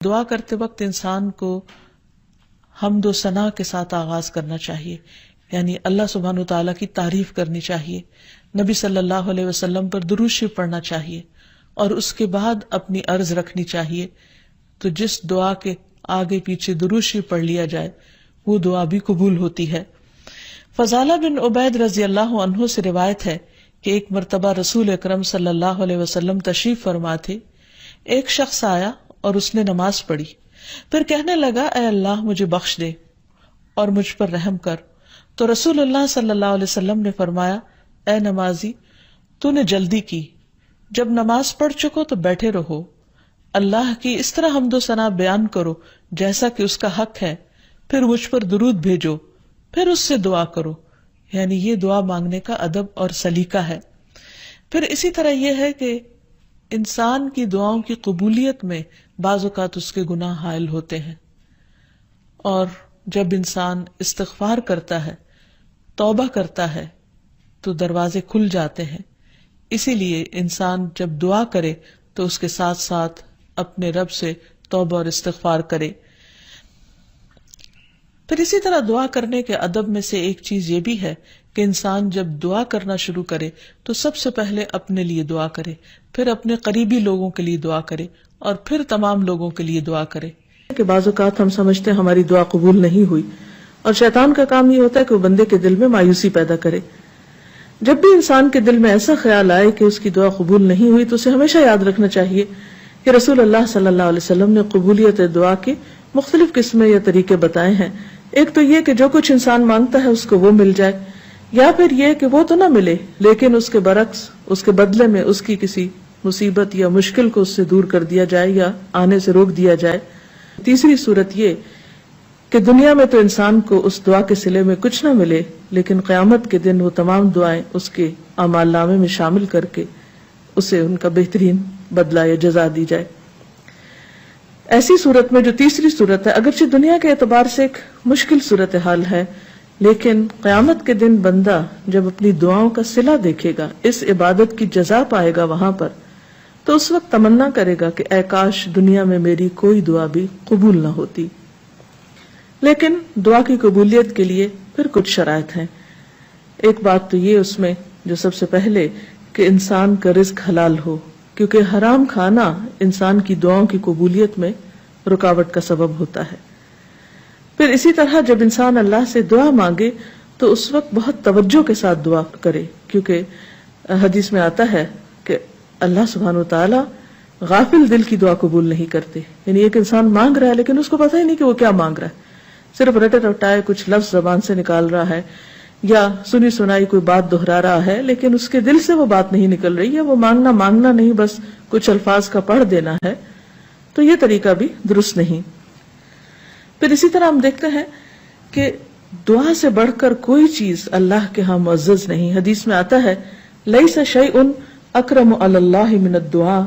دعا کرتے وقت انسان کو حمد و ثنا کے ساتھ آغاز کرنا چاہیے، یعنی اللہ سبحانہ و تعالیٰ کی تعریف کرنی چاہیے، نبی صلی اللہ علیہ وسلم پر درود شریف پڑھنا چاہیے، اور اس کے بعد اپنی عرض رکھنی چاہیے. تو جس دعا کے آگے پیچھے درود شریف پڑھ لیا جائے وہ دعا بھی قبول ہوتی ہے. فضالہ بن عبید رضی اللہ عنہ سے روایت ہے کہ ایک مرتبہ رسول اکرم صلی اللہ علیہ وسلم تشریف فرما تھے. ایک شخص آیا اور اس نے نماز پڑھی، پھر کہنے لگا اے اللہ مجھے بخش دے اور مجھ پر رحم کر. تو رسول اللہ صلی اللہ علیہ وسلم نے فرمایا اے نمازی تو نے جلدی کی، جب نماز پڑھ چکو تو بیٹھے رہو، اللہ کی اس طرح حمد و ثنا بیان کرو جیسا کہ اس کا حق ہے، پھر مجھ پر درود بھیجو، پھر اس سے دعا کرو. یعنی یہ دعا مانگنے کا ادب اور سلیقہ ہے. پھر اسی طرح یہ ہے کہ انسان کی دعاؤں کی قبولیت میں بعض اوقات اس کے گناہ حائل ہوتے ہیں، اور جب انسان استغفار کرتا ہے، توبہ کرتا ہے تو دروازے کھل جاتے ہیں. اسی لیے انسان جب دعا کرے تو اس کے ساتھ ساتھ اپنے رب سے توبہ اور استغفار کرے. پھر اسی طرح دعا کرنے کے ادب میں سے ایک چیز یہ بھی ہے کہ انسان جب دعا کرنا شروع کرے تو سب سے پہلے اپنے لیے دعا کرے، پھر اپنے قریبی لوگوں کے لیے دعا کرے، اور پھر تمام لوگوں کے لیے دعا کرے. کہ بعض اوقات ہم سمجھتے ہیں ہماری دعا قبول نہیں ہوئی، اور شیطان کا کام یہ ہوتا ہے کہ وہ بندے کے دل میں مایوسی پیدا کرے. جب بھی انسان کے دل میں ایسا خیال آئے کہ اس کی دعا قبول نہیں ہوئی تو اسے ہمیشہ یاد رکھنا چاہیے کہ رسول اللہ صلی اللہ علیہ وسلم نے قبولیت دعا کی مختلف قسمیں یا طریقے بتائے ہیں. ایک تو یہ کہ جو کچھ انسان مانگتا ہے اس کو وہ مل جائے، یا پھر یہ کہ وہ تو نہ ملے لیکن اس کے برعکس اس کے بدلے میں اس کی کسی مصیبت یا مشکل کو اس سے دور کر دیا جائے یا آنے سے روک دیا جائے. تیسری صورت یہ کہ دنیا میں تو انسان کو اس دعا کے صلے میں کچھ نہ ملے، لیکن قیامت کے دن وہ تمام دعائیں اس کے اعمال نامے میں شامل کر کے اسے ان کا بہترین بدلہ یا جزا دی جائے. ایسی صورت میں جو تیسری صورت ہے، اگرچہ دنیا کے اعتبار سے ایک مشکل صورتحال ہے، لیکن قیامت کے دن بندہ جب اپنی دعاؤں کا صلہ دیکھے گا، اس عبادت کی جزا پائے گا وہاں پر، تو اس وقت تمنا کرے گا کہ اے کاش دنیا میں میری کوئی دعا بھی قبول نہ ہوتی. لیکن دعا کی قبولیت کے لیے پھر کچھ شرائط ہیں. ایک بات تو یہ اس میں جو سب سے پہلے کہ انسان کا رزق حلال ہو، کیونکہ حرام کھانا انسان کی دعاؤں کی قبولیت میں رکاوٹ کا سبب ہوتا ہے. پھر اسی طرح جب انسان اللہ سے دعا مانگے تو اس وقت بہت توجہ کے ساتھ دعا کرے، کیونکہ حدیث میں آتا ہے کہ اللہ سبحانہ و تعالی غافل دل کی دعا قبول نہیں کرتے. یعنی ایک انسان مانگ رہا ہے لیکن اس کو پتہ ہی نہیں کہ وہ کیا مانگ رہا ہے، صرف رٹے رٹائے کچھ لفظ زبان سے نکال رہا ہے یا سنی سنائی کوئی بات دہرا رہا ہے، لیکن اس کے دل سے وہ بات نہیں نکل رہی ہے. وہ مانگنا نہیں، بس کچھ الفاظ کا پڑھ دینا ہے. تو یہ طریقہ بھی درست نہیں. پھر اسی طرح ہم دیکھتے ہیں کہ دعا سے بڑھ کر کوئی چیز اللہ کے ہاں معزز نہیں. حدیث میں آتا ہے لیس شیء اکرم علی اللہ من الدعاء،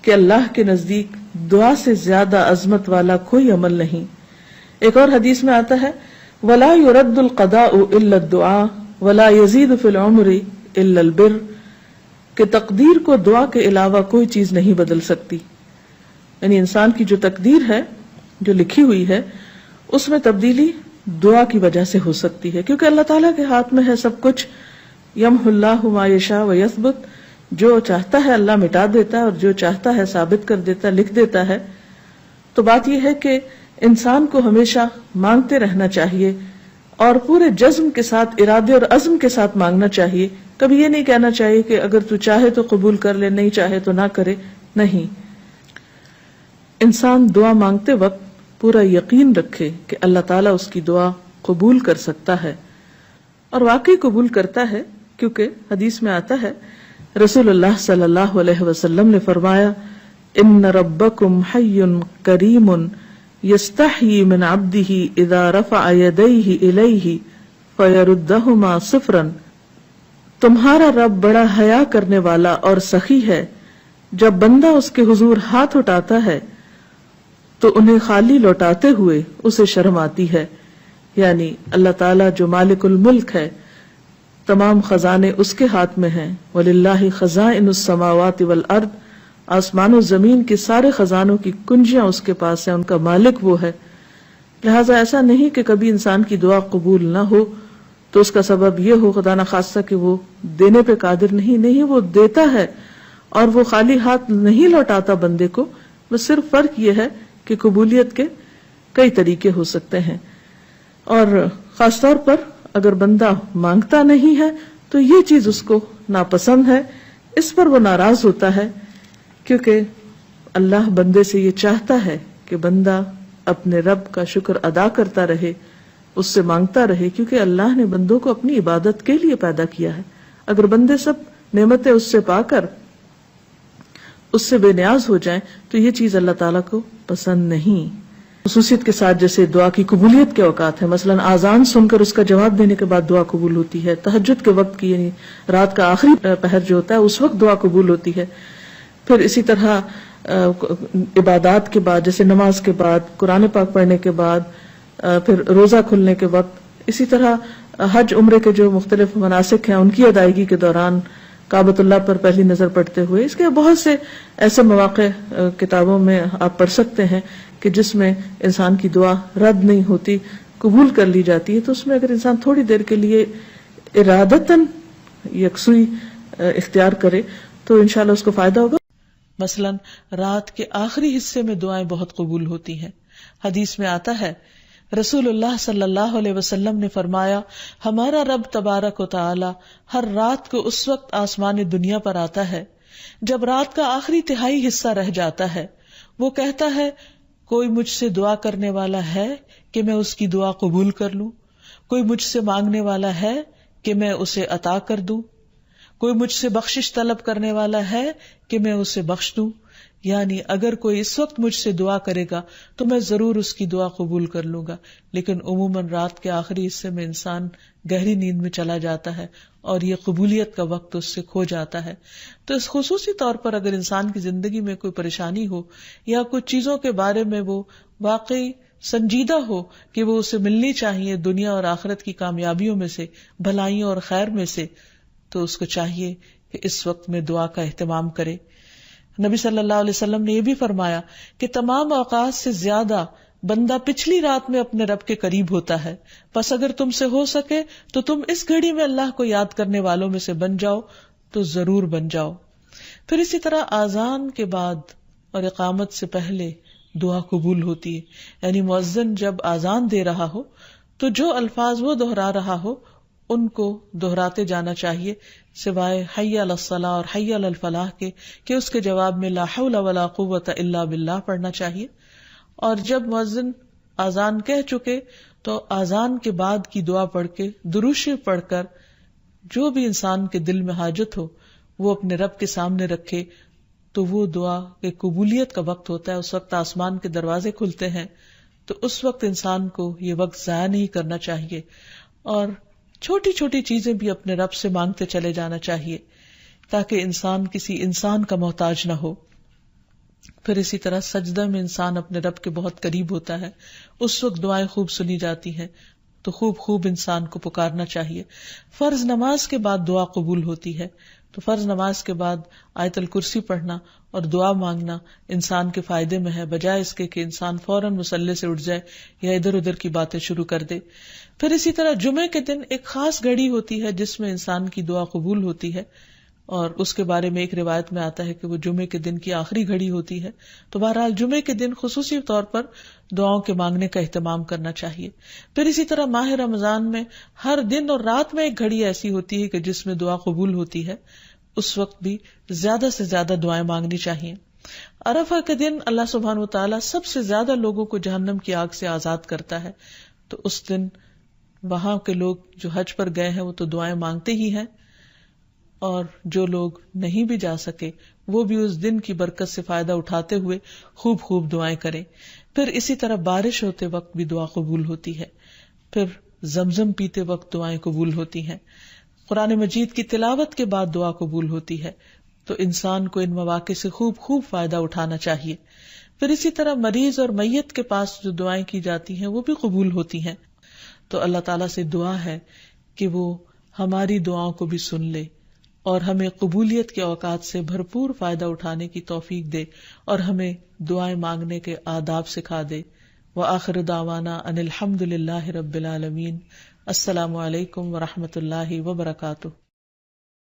کہ اللہ کے نزدیک دعا سے زیادہ عظمت والا کوئی عمل نہیں. ایک اور حدیث میں آتا ہے ولا يرد القضاء الا الدعاء ولا يزيد في العمر الا البر، کہ تقدیر کو دعا کے علاوہ کوئی چیز نہیں بدل سکتی. یعنی انسان کی جو تقدیر ہے، جو لکھی ہوئی ہے، اس میں تبدیلی دعا کی وجہ سے ہو سکتی ہے، کیونکہ اللہ تعالیٰ کے ہاتھ میں ہے سب کچھ. یمحو اللہ ما یشاء ویثبت، جو چاہتا ہے اللہ مٹا دیتا ہے اور جو چاہتا ہے ثابت کر دیتا ہے، لکھ دیتا ہے. تو بات یہ ہے کہ انسان کو ہمیشہ مانگتے رہنا چاہیے اور پورے جزم کے ساتھ، ارادے اور عزم کے ساتھ مانگنا چاہیے. کبھی یہ نہیں کہنا چاہیے کہ اگر تو چاہے تو قبول کر لے، نہیں چاہے تو نہ کرے. نہیں، انسان دعا مانگتے وقت پورا یقین رکھے کہ اللہ تعالیٰ اس کی دعا قبول کر سکتا ہے، اور واقعی قبول کرتا ہے. کیونکہ حدیث میں آتا ہے رسول اللہ صلی اللہ علیہ وسلم نے فرمایا ان ربکم حی کریم یستحیی من عبدہ اذا رفع یدیہ الیہ فیردہما صفرا، تمہارا رب بڑا حیا کرنے والا اور سخی ہے، جب بندہ اس کے حضور ہاتھ اٹھاتا ہے تو انہیں خالی لوٹاتے ہوئے اسے شرم آتی ہے. یعنی اللہ تعالیٰ جو مالک الملک ہے، تمام خزانے اس کے ہاتھ میں ہیں. وَلِلَّهِ خَزَائِنُ السَّمَاوَاتِ وَالْأَرْضِ، آسمان و زمین کے سارے خزانوں کی کنجیاں اس کے پاس ہیں، ان کا مالک وہ ہے. لہٰذا ایسا نہیں کہ کبھی انسان کی دعا قبول نہ ہو تو اس کا سبب یہ ہو خدا نخواستہ کہ وہ دینے پہ قادر نہیں، وہ دیتا ہے اور وہ خالی ہاتھ نہیں لوٹاتا بندے کو. بس صرف فرق یہ ہے کہ قبولیت کے کئی طریقے ہو سکتے ہیں، اور خاص طور پر اگر بندہ مانگتا نہیں ہے تو یہ چیز اس کو ناپسند ہے، اس پر وہ ناراض ہوتا ہے، کیونکہ اللہ بندے سے یہ چاہتا ہے کہ بندہ اپنے رب کا شکر ادا کرتا رہے، اس سے مانگتا رہے، کیونکہ اللہ نے بندوں کو اپنی عبادت کے لیے پیدا کیا ہے. اگر بندے سب نعمتیں اس سے پا کر اس سے بے نیاز ہو جائیں تو یہ چیز اللہ تعالیٰ کو پسند نہیں. خصوصیت کے ساتھ جیسے دعا کی قبولیت کے اوقات ہیں، مثلا آذان سن کر اس کا جواب دینے کے بعد دعا قبول ہوتی ہے. تہجد کے وقت کی یعنی رات کا آخری پہر جو ہوتا ہے اس وقت دعا قبول ہوتی ہے. پھر اسی طرح عبادات کے بعد جیسے نماز کے بعد، قرآن پاک پڑھنے کے بعد، پھر روزہ کھلنے کے وقت، اسی طرح حج عمرے کے جو مختلف مناسک ہیں ان کی ادائیگی کے دوران، کعبۃ اللہ پر پہلی نظر پڑتے ہوئے. اس کے بہت سے ایسے مواقع کتابوں میں آپ پڑھ سکتے ہیں کہ جس میں انسان کی دعا رد نہیں ہوتی، قبول کر لی جاتی ہے. تو اس میں اگر انسان تھوڑی دیر کے لیے ارادتاً یکسوئی اختیار کرے تو انشاءاللہ اس کو فائدہ ہوگا. مثلا رات کے آخری حصے میں دعائیں بہت قبول ہوتی ہیں. حدیث میں آتا ہے رسول اللہ صلی اللہ علیہ وسلم نے فرمایا، ہمارا رب تبارک و تعالی ہر رات کو اس وقت آسمان دنیا پر آتا ہے جب رات کا آخری تہائی حصہ رہ جاتا ہے. وہ کہتا ہے کوئی مجھ سے دعا کرنے والا ہے کہ میں اس کی دعا قبول کر لوں، کوئی مجھ سے مانگنے والا ہے کہ میں اسے عطا کر دوں، کوئی مجھ سے بخشش طلب کرنے والا ہے کہ میں اسے بخش دوں. یعنی اگر کوئی اس وقت مجھ سے دعا کرے گا تو میں ضرور اس کی دعا قبول کر لوں گا. لیکن عموماً رات کے آخری حصے میں انسان گہری نیند میں چلا جاتا ہے اور یہ قبولیت کا وقت اس سے کھو جاتا ہے. تو اس خصوصی طور پر اگر انسان کی زندگی میں کوئی پریشانی ہو یا کچھ چیزوں کے بارے میں وہ واقعی سنجیدہ ہو کہ وہ اسے ملنی چاہیے دنیا اور آخرت کی کامیابیوں میں سے، بھلائیوں اور خیر میں سے، تو اس کو چاہیے کہ اس وقت میں دعا کا اہتمام کرے. نبی صلی اللہ علیہ وسلم نے یہ بھی فرمایا کہ تمام اوقات سے زیادہ بندہ پچھلی رات میں اپنے رب کے قریب ہوتا ہے، پس اگر تم سے ہو سکے تو تم اس گھڑی میں اللہ کو یاد کرنے والوں میں سے بن جاؤ تو ضرور بن جاؤ. پھر اسی طرح آذان کے بعد اور اقامت سے پہلے دعا قبول ہوتی ہے. یعنی مؤذن جب آذان دے رہا ہو تو جو الفاظ وہ دہرا رہا ہو ان کو دہراتے جانا چاہیے، سوائے حی علی الصلاح اور حی علی الفلاح کے، کہ اس کے جواب میں لا حول ولا قوت الا باللہ پڑھنا چاہیے. اور جب مؤذن آذان کہہ چکے تو آذان کے بعد کی دعا پڑھ کے، درود شریف پڑھ کر جو بھی انسان کے دل میں حاجت ہو وہ اپنے رب کے سامنے رکھے. تو وہ دعا کے قبولیت کا وقت ہوتا ہے، اس وقت آسمان کے دروازے کھلتے ہیں. تو اس وقت انسان کو یہ وقت ضائع نہیں کرنا چاہیے اور چھوٹی چھوٹی چیزیں بھی اپنے رب سے مانگتے چلے جانا چاہیے تاکہ انسان کسی انسان کا محتاج نہ ہو. پھر اسی طرح سجدہ میں انسان اپنے رب کے بہت قریب ہوتا ہے، اس وقت دعائیں خوب سنی جاتی ہیں تو خوب انسان کو پکارنا چاہیے. فرض نماز کے بعد دعا قبول ہوتی ہے، تو فرض نماز کے بعد آیت الکرسی پڑھنا اور دعا مانگنا انسان کے فائدے میں ہے، بجائے اس کے کہ انسان فوراً مصلی سے اٹھ جائے یا ادھر ادھر کی باتیں شروع کر دے. پھر اسی طرح جمعے کے دن ایک خاص گھڑی ہوتی ہے جس میں انسان کی دعا قبول ہوتی ہے، اور اس کے بارے میں ایک روایت میں آتا ہے کہ وہ جمعے کے دن کی آخری گھڑی ہوتی ہے. تو بہرحال جمعے کے دن خصوصی طور پر دعاؤں کے مانگنے کا اہتمام کرنا چاہیے. پھر اسی طرح ماہ رمضان میں ہر دن اور رات میں ایک گھڑی ایسی ہوتی ہے کہ جس میں دعا قبول ہوتی ہے، اس وقت بھی زیادہ سے زیادہ دعائیں مانگنی چاہیے. عرفہ کے دن اللہ سبحانہ و تعالیٰ سب سے زیادہ لوگوں کو جہنم کی آگ سے آزاد کرتا ہے، تو اس دن وہاں کے لوگ جو حج پر گئے ہیں وہ تو دعائیں مانگتے ہی ہیں، اور جو لوگ نہیں بھی جا سکے وہ بھی اس دن کی برکت سے فائدہ اٹھاتے ہوئے خوب دعائیں کریں. پھر اسی طرح بارش ہوتے وقت بھی دعا قبول ہوتی ہے. پھر زمزم پیتے وقت دعائیں قبول ہوتی ہیں. قرآن مجید کی تلاوت کے بعد دعا قبول ہوتی ہے. تو انسان کو ان مواقع سے خوب فائدہ اٹھانا چاہیے. پھر اسی طرح مریض اور میت کے پاس جو دعائیں کی جاتی ہیں وہ بھی قبول ہوتی ہیں. تو اللہ تعالیٰ سے دعا ہے کہ وہ ہماری دعاؤں کو بھی سن لے اور ہمیں قبولیت کے اوقات سے بھرپور فائدہ اٹھانے کی توفیق دے، اور ہمیں دعائیں مانگنے کے آداب سکھا دے۔ وآخر دعوانا ان الحمد للہ رب العالمین۔ السلام علیکم ورحمۃ اللہ وبرکاتہ۔